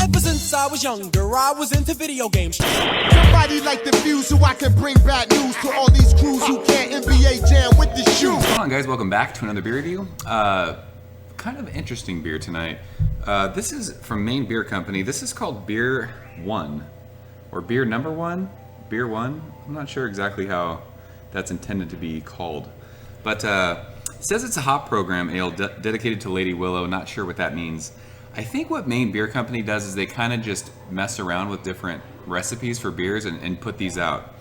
Ever since I was younger, I was into video games. Somebody like the Fuse so I can bring bad news to all these crews who can't NBA jam with the shoe. Come on, guys, welcome back to another beer review. Kind of interesting beer tonight. This is from Maine Beer Company. This is called Beer 1, or Beer Number 1, Beer 1. I'm not sure exactly how that's intended to be called. But it says it's a hop program ale dedicated to Lady Willow. Not sure what that means. I think what Maine Beer Company does is they kind of just mess around with different recipes for beers and put these out.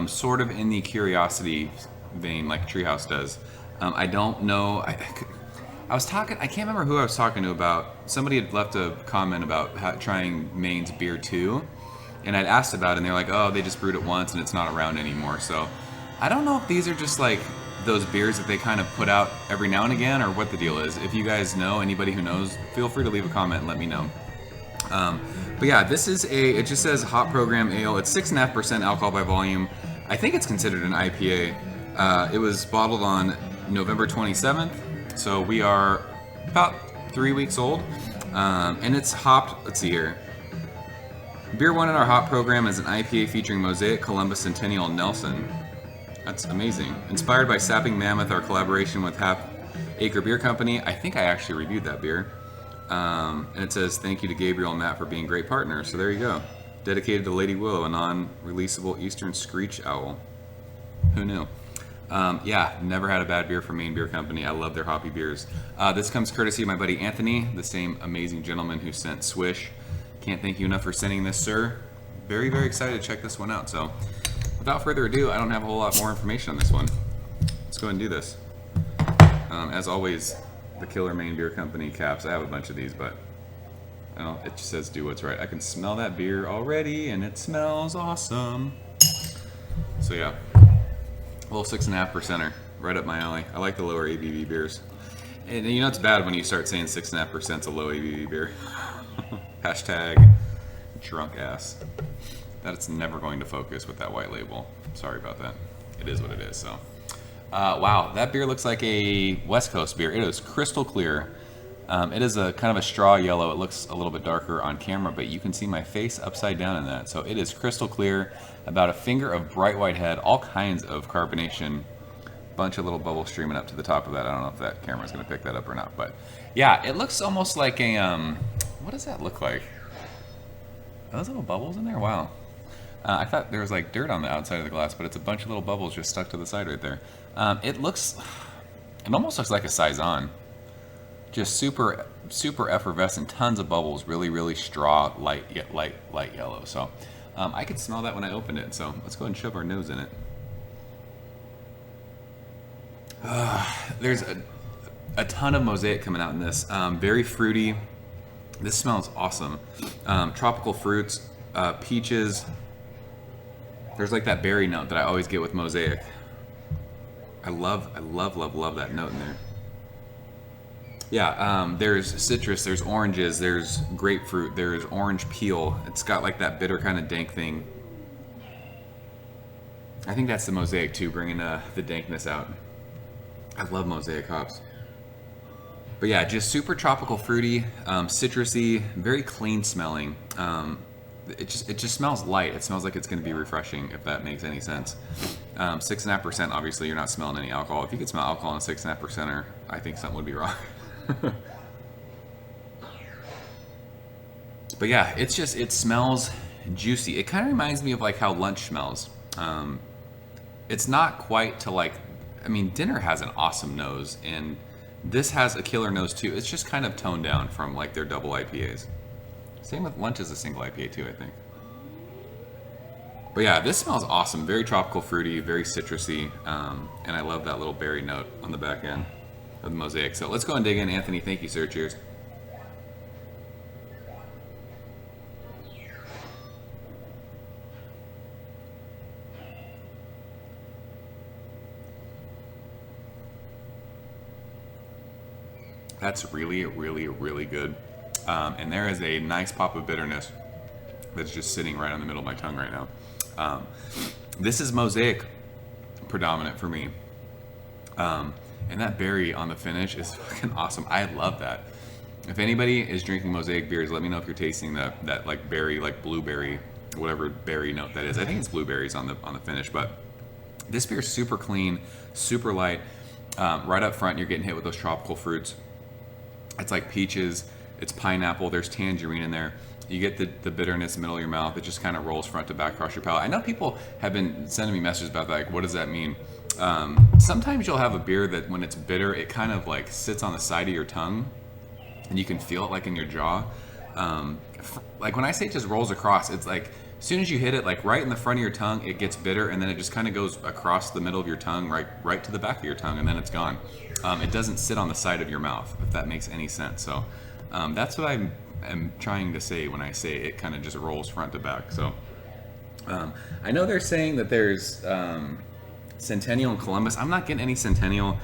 Sort of in the curiosity vein like Treehouse does. I don't know. I was talking, I can't remember who I was talking to about. Somebody had left a comment about trying Maine's Beer 2. And I'd asked about it and they're like, oh, they just brewed it once and it's not around anymore. So I don't know if these are just like those beers that they kind of put out every now and again or what the deal is. If you guys know, anybody who knows, feel free to leave a comment and let me know. But yeah, this is it just says hop program ale. It's 6.5% alcohol by volume. I think it's considered an IPA. It was bottled on November 27th. So we are about 3 weeks old. And it's hopped, let's see here. Beer 1 in our hop program is an IPA featuring Mosaic, Columbus, Centennial, and Nelson. That's amazing. Inspired by Sapping Mammoth, our collaboration with Half Acre Beer Company. I think I actually reviewed that beer. And it says, thank you to Gabriel and Matt for being great partners. So there you go. Dedicated to Lady Willow, a non-releasable Eastern Screech Owl. Who knew? Yeah, never had a bad beer from Maine Beer Company. I love their hoppy beers. This comes courtesy of my buddy Anthony, the same amazing gentleman who sent Swish. Can't thank you enough for sending this, sir. Very, very excited to check this one out. So without further ado, I don't have a whole lot more information on this one. Let's go ahead and do this. As always, the Killer Maine Beer Company caps. I have a bunch of these, but it just says do what's right. I can smell that beer already, and it smells awesome. So yeah, a little 6.5%er, right up my alley. I like the lower ABV beers. And you know it's bad when you start saying 6.5% is a low ABV beer. Hashtag drunk ass. That's never going to focus with that white label. Sorry about that. It is what it is. So, wow, that beer looks like a West Coast beer. It is crystal clear. It is a kind of a straw yellow. It looks a little bit darker on camera, but you can see my face upside down in that. So it is crystal clear, about a finger of bright white head, all kinds of carbonation, bunch of little bubbles streaming up to the top of that. I don't know if that camera's going to pick that up or not, but yeah, it looks almost like a what does that look like? Are those little bubbles in there? Wow. I thought there was like dirt on the outside of the glass, but it's a bunch of little bubbles just stuck to the side right there. It almost looks like a Saison. Just super, super effervescent, tons of bubbles, really, really straw, light yellow. So I could smell that when I opened it. So let's go ahead and shove our nose in it. There's a ton of Mosaic coming out in this. Very fruity. This smells awesome. Tropical fruits, peaches. There's like that berry note that I always get with Mosaic. I love that note in there. Yeah, there's citrus, there's oranges, there's grapefruit, there's orange peel. It's got like that bitter kind of dank thing. I think that's the Mosaic too, bringing the dankness out. I love Mosaic hops. But yeah, just super tropical fruity, citrusy, very clean smelling. It just smells light. It smells like it's going to be refreshing, if that makes any sense. 6.5%, obviously you're not smelling any alcohol. If you could smell alcohol in a 6.5%er, I think something would be wrong. But yeah, it smells juicy. It kind of reminds me of like how lunch smells. It's not quite to like, I mean, dinner has an awesome nose, and this has a killer nose too. It's just kind of toned down from like their double IPAs. Same with lunch is a single IPA too, I think. But yeah, this smells awesome. Very tropical fruity, very citrusy, and I love that little berry note on the back end of the Mosaic. So let's go and dig in. Anthony, thank you, sir. Cheers. That's really, really, really good. And there is a nice pop of bitterness that's just sitting right on the middle of my tongue right now. This is Mosaic predominant for me. And that berry on the finish is fucking awesome. I love that. If anybody is drinking Mosaic beers, let me know if you're tasting that like berry, like blueberry, whatever berry note that is. I think it's blueberries on the finish, but this beer is super clean, super light. Right up front, you're getting hit with those tropical fruits. It's like peaches, it's pineapple, there's tangerine in there. You get the bitterness in the middle of your mouth. It just kind of rolls front to back across your palate. I know people have been sending me messages about that, like, what does that mean? Sometimes you'll have a beer that when it's bitter, it kind of like sits on the side of your tongue and you can feel it like in your jaw. Like when I say it just rolls across, it's like as soon as you hit it, like right in the front of your tongue, it gets bitter, and then it just kind of goes across the middle of your tongue, right to the back of your tongue, and then it's gone. It doesn't sit on the side of your mouth, if that makes any sense. So that's what I'm trying to say when I say it kind of just rolls front to back. So I know they're saying that there's Centennial and Columbus. I'm not getting any Centennial.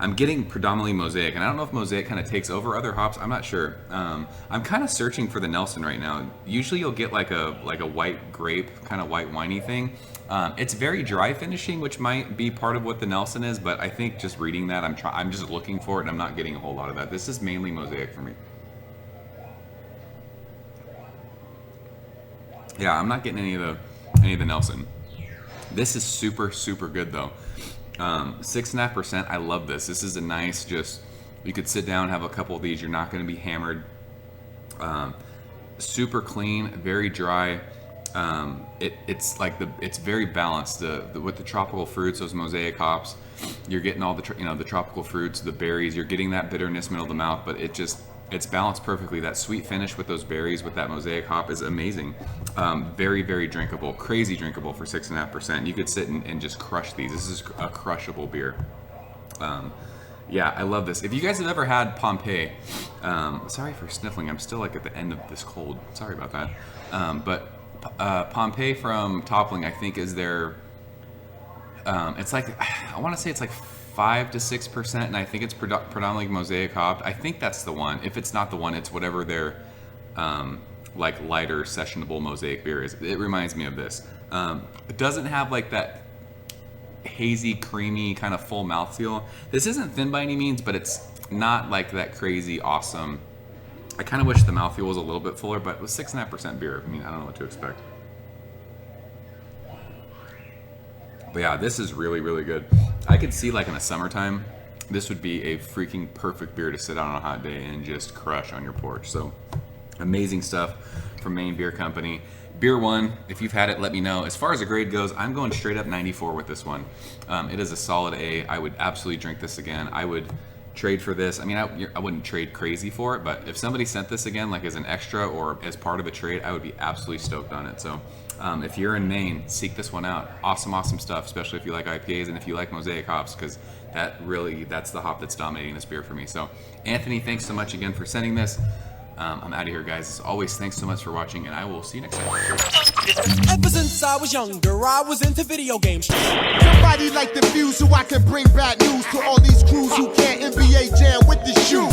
I'm getting predominantly Mosaic, and I don't know if Mosaic kind of takes over other hops. I'm not sure. I'm kind of searching for the Nelson right now. Usually you'll get like a white grape, kind of white winey thing. It's very dry finishing, which might be part of what the Nelson is, but I think just reading that, I'm just looking for it, and I'm not getting a whole lot of that. This is mainly Mosaic for me. Yeah, I'm not getting any of the Nelson. This is super, super good though. 6.5%. I love this. This is a nice, just, you could sit down, have a couple of these. You're not going to be hammered. Super clean, very dry. It's very balanced. With the tropical fruits, those Mosaic hops, you're getting all the tropical fruits, the berries. You're getting that bitterness middle of the mouth, but it's balanced perfectly. That sweet finish with those berries, with that Mosaic hop is amazing. Very, very drinkable, crazy drinkable for 6.5%. You could sit and just crush these. This is a crushable beer. Yeah, I love this. If you guys have ever had Pompeii, sorry for sniffling. I'm still like at the end of this cold. Sorry about that. But Pompeii from Toppling, I think, is their. It's like, I want to say it's like 5 to 6%, and I think it's predominantly Mosaic hopped. I think that's the one. If it's not the one, it's whatever their like lighter sessionable Mosaic beer is. It reminds me of this. It doesn't have like that hazy, creamy kind of full mouthfeel. This isn't thin by any means, but it's not like that crazy awesome. I kind of wish the mouthfeel was a little bit fuller, but with 6.5% beer, I mean, I don't know what to expect. But yeah, this is really, really good. I could see like in the summertime, this would be a freaking perfect beer to sit out on a hot day and just crush on your porch. So amazing stuff from Maine Beer Company. Beer 1, if you've had it, let me know. As far as the grade goes, I'm going straight up 94 with this one. It is a solid A. I would absolutely drink this again. I would trade for this. I mean, I wouldn't trade crazy for it, but if somebody sent this again, like as an extra or as part of a trade, I would be absolutely stoked on it. So if you're in Maine, seek this one out. Awesome, awesome stuff, especially if you like IPAs and if you like Mosaic hops, because that's the hop that's dominating this beer for me. So Anthony, thanks so much again for sending this. I'm out of here, guys. As always, thanks so much for watching, and I will see you next time. Ever since I was younger, I was into video games. Somebody like the fuse so I can bring bad news to all these crews who can't NBA jam with the shoe.